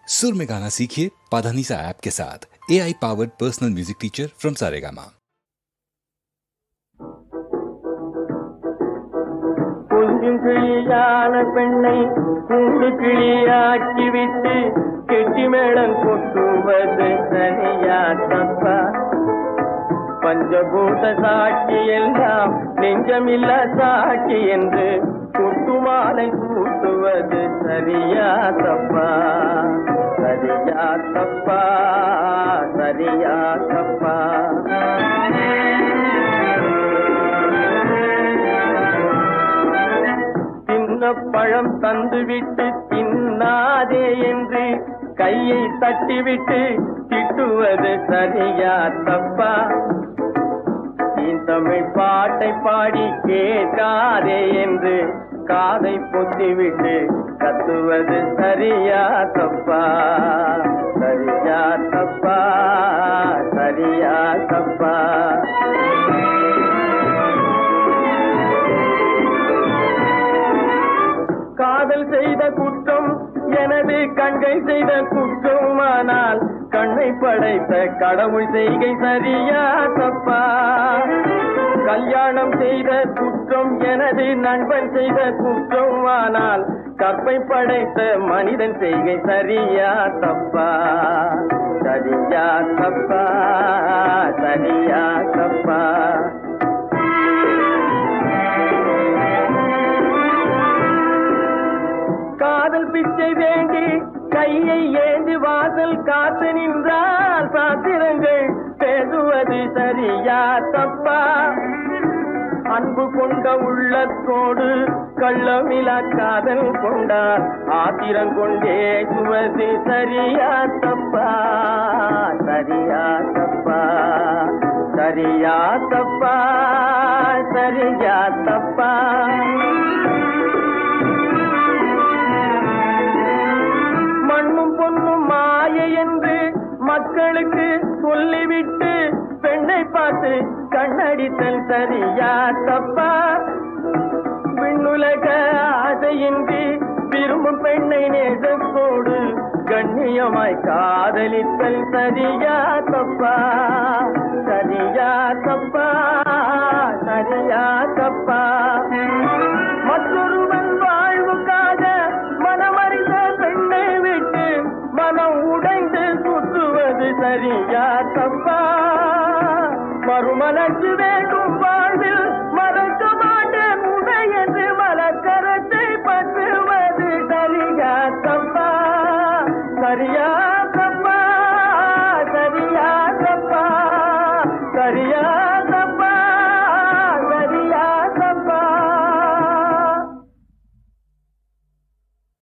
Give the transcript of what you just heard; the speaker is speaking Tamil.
सुर में गाना सीखिए पाधानीसा ऐप के साथ। AI powered personal music teacher from Saregama. கொஞ்சம் கிளியான பெண்ணை கூண்டு கிளியாக்கிவிட்டு கெட்டி மேளம் கொட்டுவது சரியா தப்பா? பஞ்சபூத சாட்சி எல்லாம் நெஞ்சமில்ல சாட்சி என்று கொட்டுமாலை கூட்டுவது சரியா தப்பா? சரியா தப்பா? சரியா தப்பா? பழம் தந்துவிட்டு தின்னாதே என்று கையை தட்டிவிட்டு திட்டுவது சரியா தப்பா? தமிழ் பாட்டை பாடி கேட்காதே என்று காதை பொத்திவிட்டு கத்துவது சரியா தப்பா? சரியா தப்பா? சரியா தப்பா? காதல் செய்த குற்றம் எனது கண்கை செய்த குற்றமானால் கண்ணை படைத்த கடவுள் செய்கை சரியா தப்பா? கல்யாணம் செய்த குற்றம் எனது நண்பன் செய்த குற்றமானால் கற்பை படைத்த மனிதன் செய்கை சரியா தப்பா? சரியா தப்பா? சரியா தப்பா? காதல் பிச்சை வேண்டி கையை ஏந்தி வாசல் காத்து நின்றால் சாத்திரங்கள் பேசுவது சரியா தப்பா? அன்பு கொண்ட உள்ளத்தோடு கள்ளமிலா காதல் கொண்டால் ஆத்திரம் கொண்டேசுவது சரியா தப்பா? சரியா தப்பா? சரியா தப்பா? சரியா தப்பா? மண்ணும் பொண்ணும் மாயை என்று மக்களுக்கு சொல்லிவிட்டு பெண்ணை பார்த்து கண்ணடித்தல் சரியா தப்பா? விண்ணுலக ஆசையின்றி விரும்பும் பெண்ணை நேசத்தோடு கண்ணியமாய் காதலித்தல் சரியா தப்பா? சரியா தப்பா? சரியா தப்பா? மற்றொருவன் வாழ்வுக்காக மனமறிந்த பெண்ணை விட்டு மனம் உடைந்து சுற்றுவது சரியா தப்பா? மறுமலர்ச்சி வேண்டும் வாழ்வில் மறக்க மாட்டேன் உடை என்று மலக்கரத்தை பற்றுவது சரியா தப்பா? சரியா